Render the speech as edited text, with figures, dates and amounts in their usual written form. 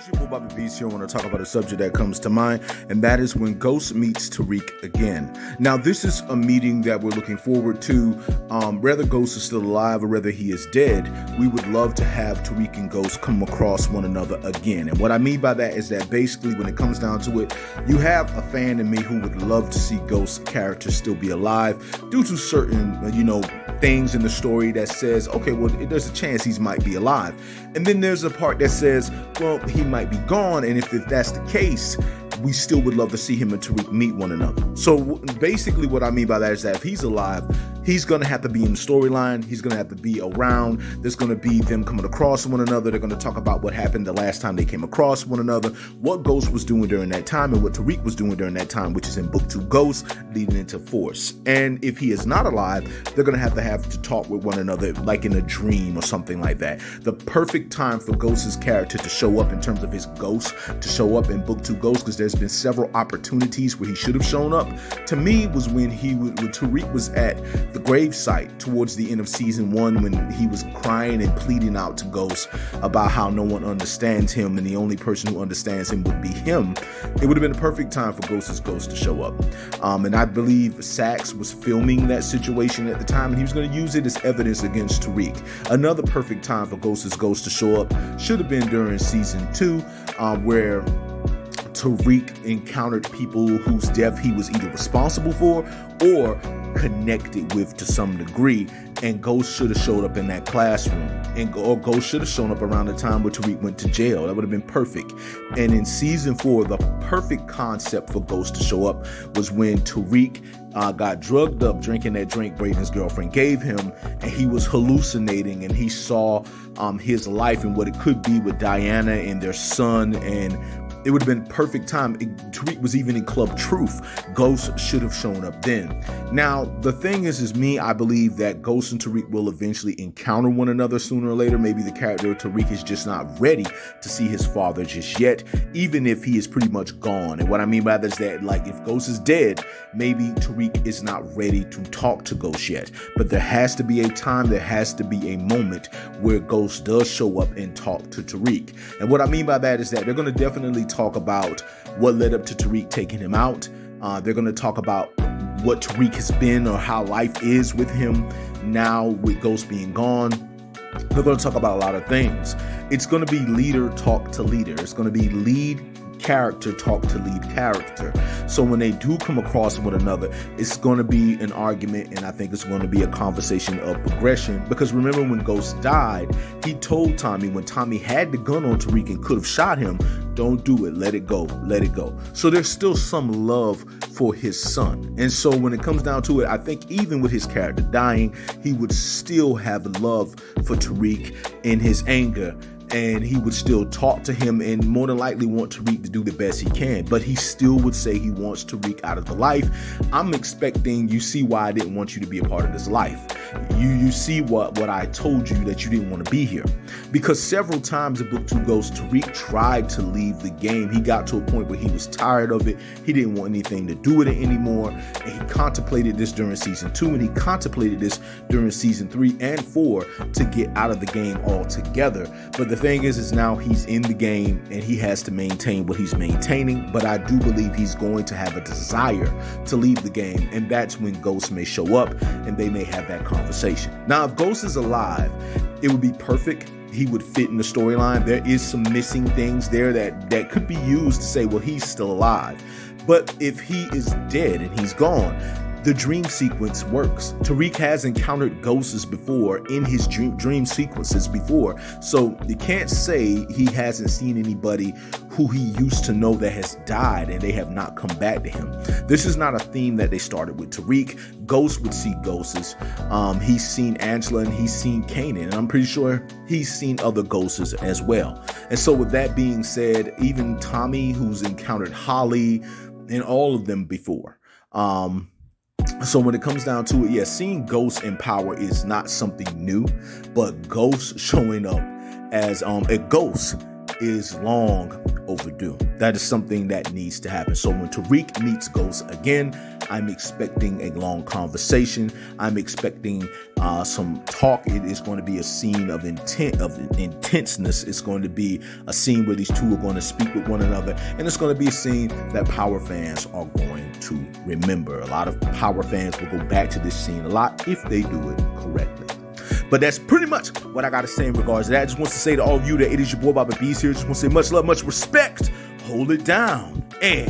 It's your boy Bobby Beast here. I want to talk about a subject that comes to mind, and that is when Ghost meets Tariq again. Now, this is a meeting that we're looking forward to. Whether Ghost is still alive or whether he is dead, we would love to have Tariq and Ghost come across one another again. And what I mean by that is that basically when it comes down to it, you have a fan in me who would love to see Ghost's character still be alive due to certain, things in the story that says, okay, well, there's a chance he might be alive. And then there's a part that says, well, he might be gone. And if that's the case, we still would love to see him and Tariq meet one another. So basically what I mean by that is that if he's alive, he's going to have to be in the storyline. He's going to have to be around. There's going to be them coming across one another. They're going to talk about what happened the last time they came across one another, what Ghost was doing during that time and what Tariq was doing during that time, which is in Book 2 Ghost leading into Force. And if he is not alive, they're going to have to talk with one another like in a dream or something like that. The perfect time for Ghost's character to show up in terms of his ghost, to show up in Book 2 Ghost, because there's been several opportunities where he should have shown up, to me was when Tariq was at the gravesite towards the end of season 1 when he was crying and pleading out to Ghost about how no one understands him and the only person who understands him would be him. It would have been a perfect time for Ghost's Ghost to show up. And I believe Sax was filming that situation at the time and he was going to use it as evidence against Tariq. Another perfect time for Ghost's Ghost to show up should have been during season 2 where Tariq encountered people whose death he was either responsible for or connected with to some degree, and Ghost should have showed up in that classroom, or Ghost should have shown up around the time where Tariq went to jail. That would have been perfect. And in season 4, the perfect concept for Ghost to show up was when Tariq got drugged up drinking that drink Braden's girlfriend gave him, and he was hallucinating, and he saw his life and what it could be with Diana and their son, and it would have been perfect time. Tariq was even in Club Truth. Ghost should have shown up then. Now, the thing is I believe that Ghost and Tariq will eventually encounter one another sooner or later. Maybe the character of Tariq is just not ready to see his father just yet, even if he is pretty much gone. And what I mean by that is that, like, if Ghost is dead, maybe Tariq is not ready to talk to Ghost yet. But there has to be a time, there has to be a moment where Ghost does show up and talk to Tariq. And what I mean by that is that they're going to definitely talk about what led up to Tariq taking him out. They're going to talk about what Tariq has been or how life is with him now with Ghost being gone. They're going to talk about a lot of things. It's going to be leader talk to leader. It's going to be lead character talk to lead character. So when they do come across one another, it's going to be an argument, and I think it's going to be a conversation of progression. Because remember, when Ghost died, he told Tommy, when Tommy had the gun on Tariq and could have shot him, don't do it, let it go, let it go. So there's still some love for his son. And so when it comes down to it, I think even with his character dying, he would still have love for Tariq in his anger, and he would still talk to him and more than likely want Tariq to do the best he can. But he still would say he wants Tariq out of the life. I'm expecting, you see why I didn't want you to be a part of this life. You see what I told you, that you didn't want to be here. Because several times in Book 2 Ghost, Tariq tried to leave the game. He got to a point where he was tired of it. He didn't want anything to do with it anymore. And he contemplated this during season 2, and he contemplated this during season 3 and 4 to get out of the game altogether. But the thing is now he's in the game and he has to maintain what he's maintaining. But I do believe he's going to have a desire to leave the game, and that's when Ghost may show up and they may have that conversation. Now, if Ghost is alive, it would be perfect. He would fit in the storyline. There is some missing things there that could be used to say, well, he's still alive. But if he is dead and he's gone, the dream sequence works. Tariq has encountered ghosts before in his dream sequences before. So you can't say he hasn't seen anybody who he used to know that has died and they have not come back to him. This is not a theme that they started with Tariq. Ghost would see ghosts. He's seen Angela and he's seen Kanan, and I'm pretty sure he's seen other ghosts as well. And so with that being said, even Tommy, who's encountered Holly and all of them before. So when it comes down to it, seeing Ghost in power is not something new, but Ghost showing up as a ghost is long overdue. That is something that needs to happen. So when Tariq meets Ghost again, I'm expecting a long conversation. I'm expecting some talk. It is going to be a scene of intenseness. It's going to be a scene where these two are going to speak with one another, and it's going to be a scene that Power fans are going to remember. A lot of Power fans will go back to this scene a lot if they do it correctly. But that's pretty much what I got to say in regards to that. I just want to say to all of you that it is your boy Bobby B's here. Just want to say much love, much respect. Hold it down. And